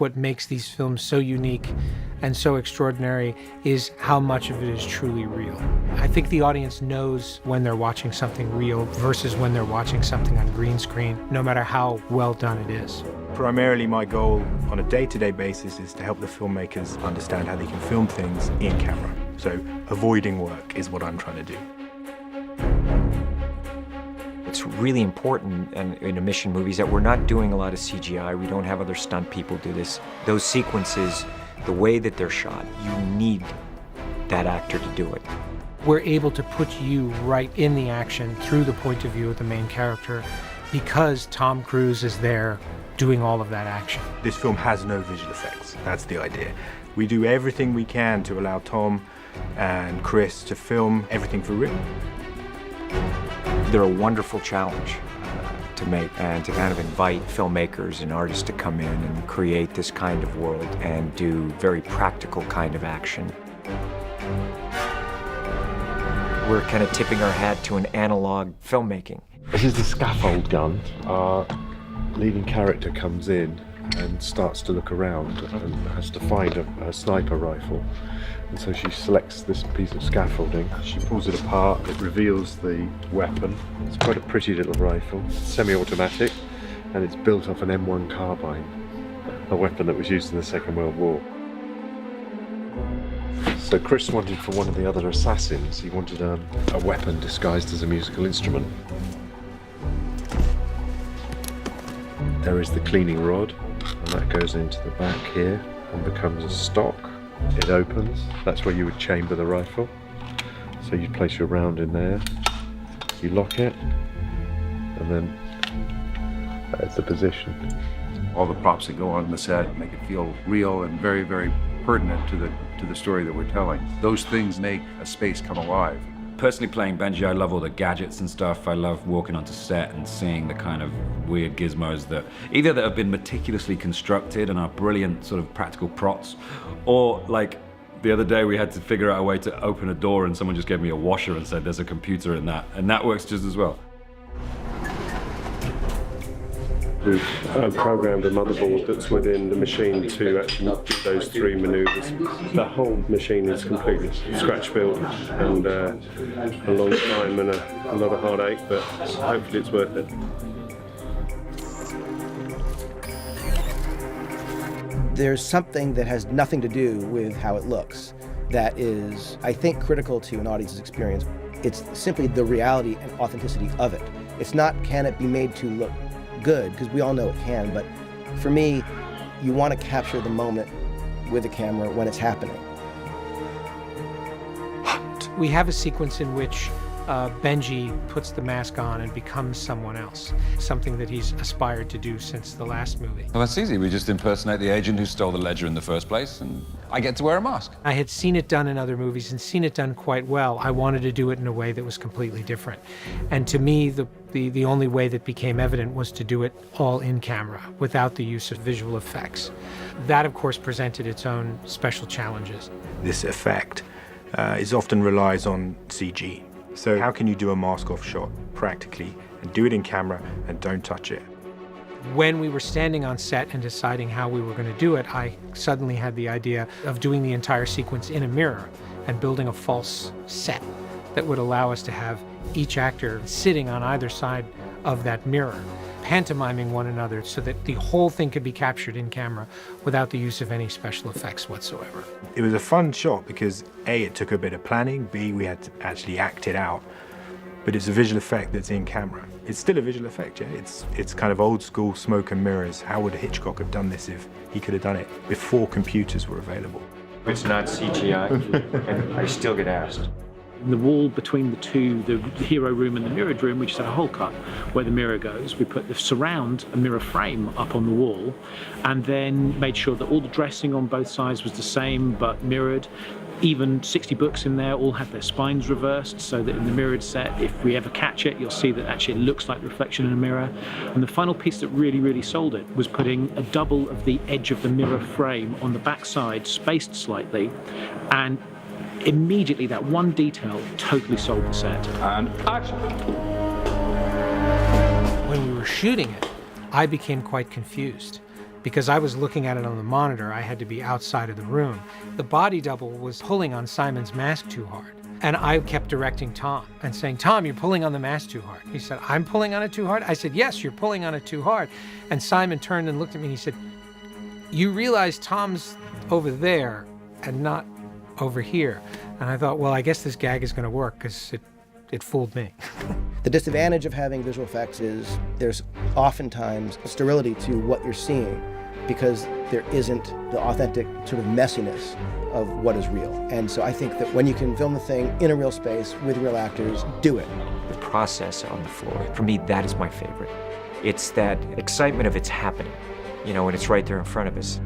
What makes these films so unique and so extraordinary is how much of it is truly real. I think the audience knows when they're watching something real versus when they're watching something on green screen, no matter how well done it is. Primarily, my goal on a day-to-day basis is to help the filmmakers understand how they can film things in camera. So avoiding work is what I'm trying to do. It's really important in emission movies that we're not doing a lot of CGI. We don't have other stunt people do this. Those sequences, the way that they're shot, you need that actor to do it. We're able to put you right in the action through the point of view of the main character because Tom Cruise is there doing all of that action. This film has no visual effects. That's the idea. We do everything we can to allow Tom and Chris to film everything for real. They're a wonderful challenge to make and to kind of invite filmmakers and artists to come in and create this kind of world and do very practical kind of action. We're kind of tipping our hat to an analog filmmaking. This is the scaffold gun. Our leading character comes in and starts to look around and has to find a sniper rifle. And so she selects this piece of scaffolding, she pulls it apart, it reveals the weapon. It's quite a pretty little rifle, semi-automatic, and it's built off an M1 carbine, a weapon that was used in the Second World War. So Chris wanted for one of the other assassins, he wanted a weapon disguised as a musical instrument. There is the cleaning rod, and that goes into the back here and becomes a stock. It opens, that's where you would chamber the rifle. So you'd place your round in there, you lock it, and then that's the position. All the props that go on the set make it feel real and very, very pertinent to the story that we're telling. Those things make a space come alive. Personally playing Benji, I love all the gadgets and stuff. I love walking onto set and seeing the kind of weird gizmos that either that have been meticulously constructed and are brilliant sort of practical props, or like the other day we had to figure out a way to open a door and someone just gave me a washer and said there's a computer in that, and that works just as well. We've programmed a motherboard that's within the machine to actually do those three maneuvers. The whole machine is completely scratch built and a long time and a lot of heartache, but hopefully it's worth it. There's something that has nothing to do with how it looks that is, I think, critical to an audience's experience. It's simply the reality and authenticity of it. It's not, can it be made to look good, because we all know it can, but for me, you want to capture the moment with the camera when it's happening. We have a sequence in which Benji puts the mask on and becomes someone else, something that he's aspired to do since the last movie. Well, that's easy. We just impersonate the agent who stole the ledger in the first place, and I get to wear a mask. I had seen it done in other movies and seen it done quite well. I wanted to do it in a way that was completely different. And to me, the only way that became evident was to do it all in camera, without the use of visual effects. That, of course, presented its own special challenges. This effect is often relies on CG. So how can you do a mask-off shot practically and do it in camera and don't touch it? When we were standing on set and deciding how we were going to do it, I suddenly had the idea of doing the entire sequence in a mirror and building a false set that would allow us to have each actor sitting on either side of that mirror, pantomiming one another so that the whole thing could be captured in camera without the use of any special effects whatsoever. It was a fun shot because A, it took a bit of planning, B, we had to actually act it out, but it's a visual effect that's in camera. It's still a visual effect, yeah? It's kind of old school smoke and mirrors. How would Hitchcock have done this if he could have done it before computers were available? It's not CGI, and I still get asked. The wall between the two, the hero room and the mirrored room, we just had a hole cut where the mirror goes. We put the surround, a mirror frame up on the wall, and then made sure that all the dressing on both sides was the same but mirrored. Even 60 books in there all had their spines reversed, so that in the mirrored set, if we ever catch it, you'll see that actually it looks like the reflection in a mirror. And the final piece that really, really sold it was putting a double of the edge of the mirror frame on the back side, spaced slightly, and immediately that one detail totally sold the set. And action! When we were shooting it, I became quite confused because I was looking at it on the monitor, I had to be outside of the room. The body double was pulling on Simon's mask too hard. And I kept directing Tom and saying, Tom, you're pulling on the mask too hard. He said, I'm pulling on it too hard? I said, yes, you're pulling on it too hard. And Simon turned and looked at me and he said, you realize Tom's over there and not over here. And I thought, well, I guess this gag is going to work because it fooled me. The disadvantage of having visual effects is there's oftentimes a sterility to what you're seeing because there isn't the authentic sort of messiness of what is real. And so I think that when you can film the thing in a real space with real actors, do it. The process on the floor, for me, that is my favorite. It's that excitement of it's happening, and it's right there in front of us.